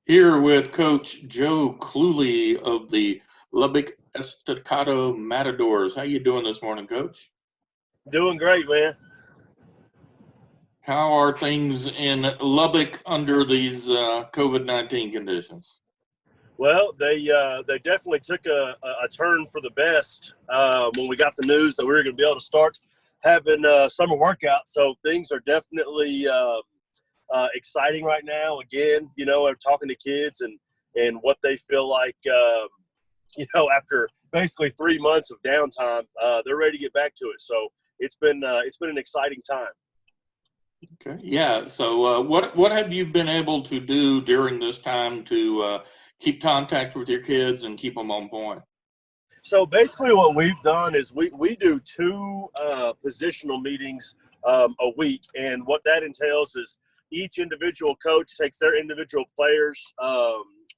Here with Coach Joe Cluley of the Lubbock Estacado Matadors. How you doing this morning, Coach? Doing great, man. How are things in Lubbock under these COVID-19 conditions? Well, they definitely took a turn for the best when we got the news that we were going to be able to start having summer workouts. So things are definitely exciting right now. Again, I'm talking to kids and what they feel like. After basically 3 months of downtime, they're ready to get back to it. So it's been an exciting time. Okay, yeah. So what have you been able to do during this time to keep contact with your kids and keep them on point? So basically what we've done is we do two positional meetings a week. And what that entails is each individual coach takes their individual players,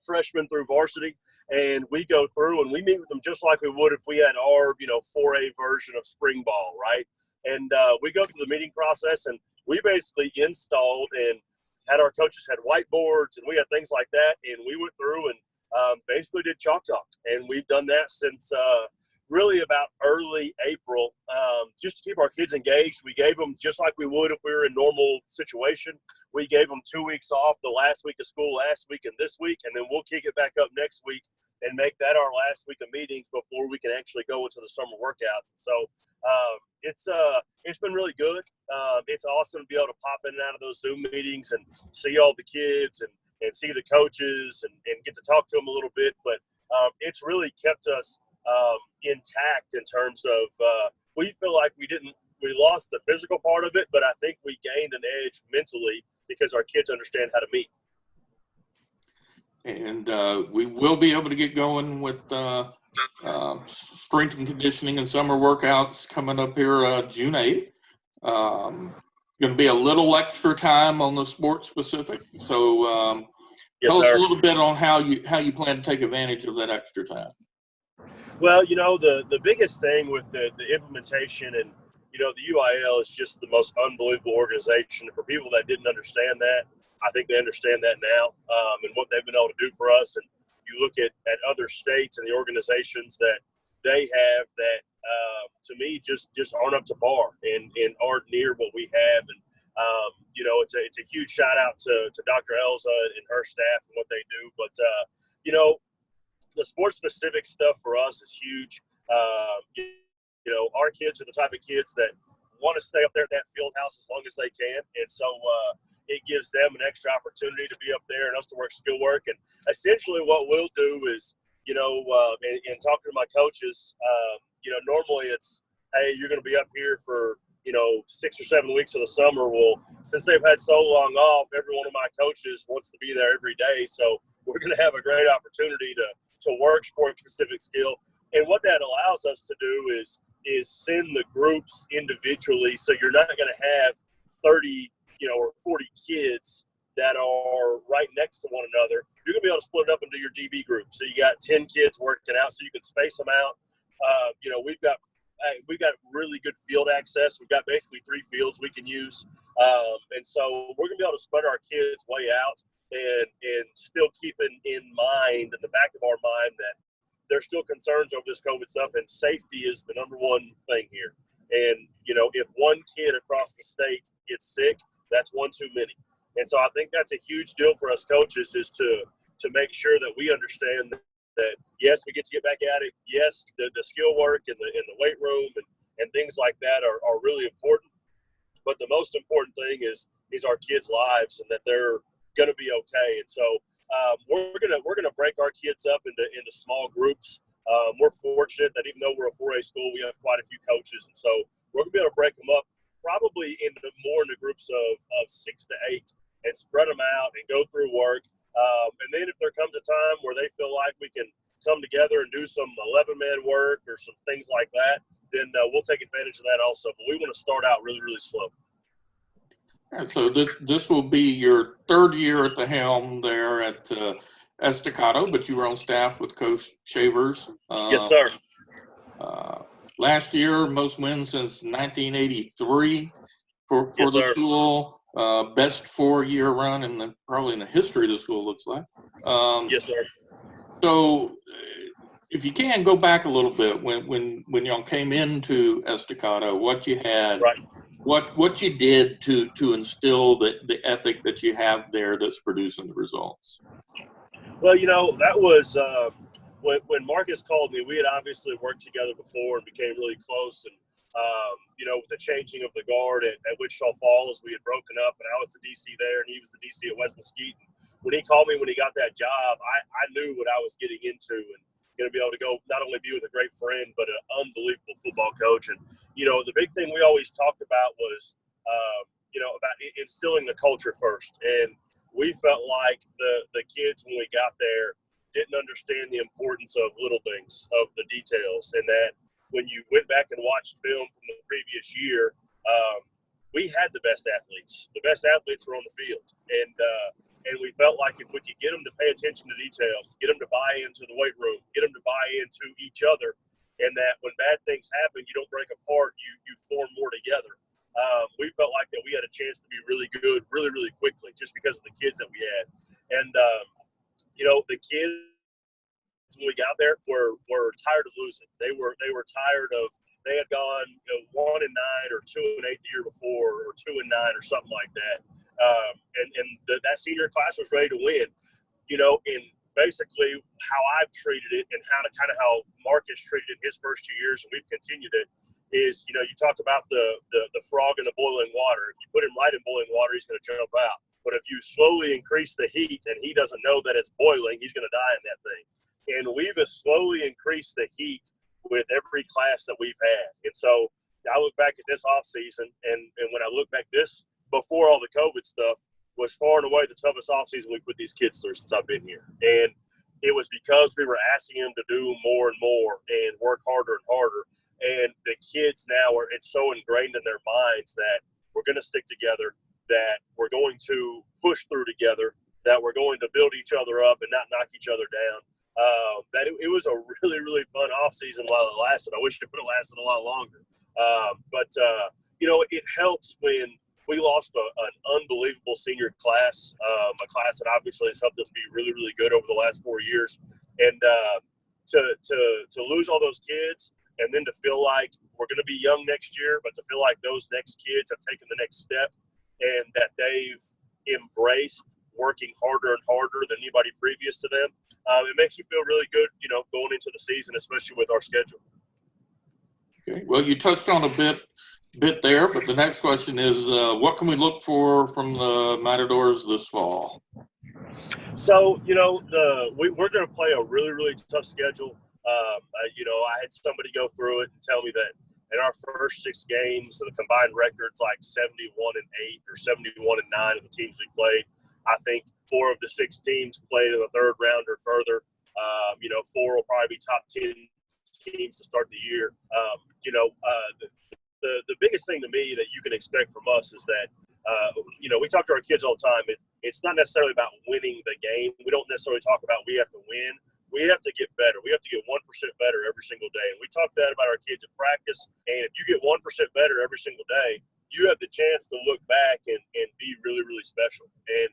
freshmen through varsity, and we go through and we meet with them just like we would if we had our, 4A version of spring ball, right? And we go through the meeting process, and we basically installed and had our coaches had whiteboards, and we had things like that. And we went through and basically did chalk talk, and we've done that since really about early April, just to keep our kids engaged. We gave them, just like we would if we were in normal situation, we gave them 2 weeks off, the last week of school last week and this week, and then we'll kick it back up next week and make that our last week of meetings before we can actually go into the summer workouts. And so it's been really good. It's awesome to be able to pop in and out of those Zoom meetings and see all the kids and see the coaches and get to talk to them a little bit. But it's really kept us intact in terms of we feel like we lost the physical part of it, but I think we gained an edge mentally because our kids understand how to meet. And we will be able to get going with strength and conditioning and summer workouts coming up here June 8th. Going to be a little extra time on the sports specific. So Yes, tell us sir. a little bit on how you plan to take advantage of that extra time. Well, the biggest thing with the implementation and, the UIL is just the most unbelievable organization. For people that didn't understand that, I think they understand that now, and what they've been able to do for us. And you look at other states and the organizations that they have that, to me, just aren't up to par and aren't near what we have. And, it's a huge shout out to Dr. Elza and her staff and what they do. But, the sports specific stuff for us is huge. Our kids are the type of kids that want to stay up there at that field house as long as they can. And so it gives them an extra opportunity to be up there and us to work skill work. And essentially what we'll do is, in talking to my coaches, normally it's, hey, you're going to be up here for, 6 or 7 weeks of the summer. Well, since they've had so long off, every one of my coaches wants to be there every day. So we're going to have a great opportunity to work sport-specific skill. And what that allows us to do is send the groups individually. So you're not going to have 30, or 40 kids that are right next to one another. You're going to be able to split it up into your DB group. So you got 10 kids working out so you can space them out. We've got really good field access. We've got basically 3 fields we can use. And so we're going to be able to spread our kids way out and still keeping in mind, in the back of our mind, that there's still concerns over this COVID stuff, and safety is the number one thing here. And, if one kid across the state gets sick, that's one too many. And so I think that's a huge deal for us coaches, is to make sure that we understand that yes, we get to get back at it. Yes, the skill work and the weight room and things like that are really important. But the most important thing is our kids' lives, and that they're going to be okay. And so we're gonna break our kids up into small groups. We're fortunate that even though we're a 4A school, we have quite a few coaches, and so we're gonna be able to break them up probably into groups of 6 to 8 and spread them out and go through work. And then if there comes a time where they feel like we can come together and do some 11-man work or some things like that, then we'll take advantage of that also. But we want to start out really, really slow. And so this will be your 3rd year at the helm there at Estacado, but you were on staff with Coach Shavers. Yes, sir. Last year, most wins since 1983 for Yes, the sir. school. Best 4-year run probably in the history of the school, looks like. Yes, sir. So, if you can go back a little bit, when y'all came into Estacado, what you had, Right. what you did to instill the ethic that you have there that's producing the results. Well, that was when Marcus called me. We had obviously worked together before and became really close. And with the changing of the guard at Wichita Falls, we had broken up, and I was the DC there, and he was the DC at West Mesquite. When he called me when he got that job, I knew what I was getting into, and going to be able to go not only be with a great friend, but an unbelievable football coach. And the big thing we always talked about was about instilling the culture first. And we felt like the kids when we got there didn't understand the importance of little things, of the details, and that when you went back and watched film from the previous year, we had the best athletes. The best athletes were on the field, and we felt like if we could get them to pay attention to detail, get them to buy into the weight room, get them to buy into each other, and that when bad things happen, you don't break apart, you form more together. We felt like that we had a chance to be really good, really, really quickly, just because of the kids that we had. And the kids when we got there were tired of losing. They were tired of, they had gone 1-9 or 2-8 the year before, or 2-9 or something like that. That senior class was ready to win. In basically how I've treated it and how Marcus treated it his first 2 years, and we've continued it, is you talk about the frog in the boiling water. If you put him right in boiling water, he's going to jump out. But if you slowly increase the heat and he doesn't know that it's boiling, he's going to die in that thing. And we've slowly increased the heat with every class that we've had. And so I look back at this off season, and when I look back, this before all the COVID stuff was far and away the toughest off season we put these kids through since I've been here. And it was because we were asking them to do more and more and work harder and harder. And the kids now it's so ingrained in their minds that we're going to stick together, that we're going to push through together, that we're going to build each other up and not knock each other down. That it was a really, really fun off season while it lasted. I wish it would have lasted a lot longer. But it helps when we lost an unbelievable senior class, a class that obviously has helped us be really, really good over the last 4 years. And to lose all those kids, and then to feel like we're going to be young next year, but to feel like those next kids have taken the next step and that they've embraced working harder and harder than anybody previous to them, it makes you feel really good, going into the season, especially with our schedule. Okay. Well, you touched on a bit there, but the next question is, what can we look for from the Matadors this fall? So, we're going to play a really, really tough schedule. I had somebody go through it and tell me that in our first 6 games, the combined record's like 71-8 or 71-9 of the teams we played. I think 4 of the 6 teams played in the third round or further. 4 will probably be top 10 teams to start the year. The biggest thing to me that you can expect from us is that, we talk to our kids all the time. It's not necessarily about winning the game. We don't necessarily talk about we have to win. We have to get better. We have to get 1% better every single day. And we talk that about our kids in practice. And if you get 1% better every single day, you have the chance to look back and be really, really special. And,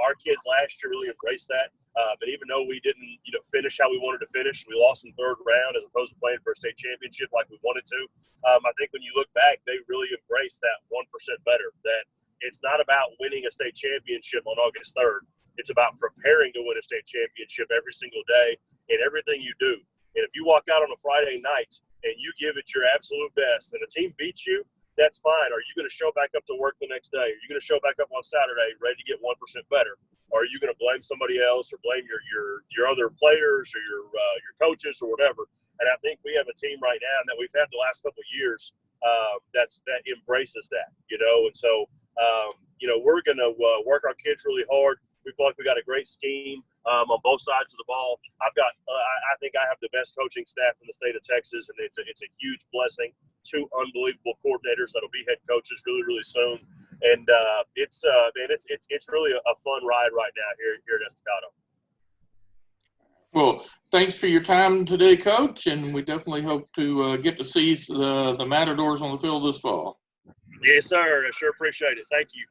our kids last year really embraced that. But even though we didn't, finish how we wanted to finish, we lost in third round as opposed to playing for a state championship like we wanted to. I think when you look back, they really embraced that 1% better, that it's not about winning a state championship on August 3rd. It's about preparing to win a state championship every single day in everything you do. And if you walk out on a Friday night and you give it your absolute best and the team beats you, that's fine. Are you going to show back up to work the next day? Are you going to show back up on Saturday ready to get 1% better? Or are you going to blame somebody else or blame your other players or your coaches or whatever? And I think we have a team right now that we've had the last couple of years that embraces that, And so, we're going to work our kids really hard. We feel like we got a great scheme on both sides of the ball. I think I have the best coaching staff in the state of Texas, and it's a huge blessing. 2 unbelievable coordinators that'll be head coaches really, really soon, and it's really a fun ride right now here at Estacado. Well, thanks for your time today, Coach, and we definitely hope to get to see the Matadors on the field this fall. Yes, sir. I sure appreciate it. Thank you.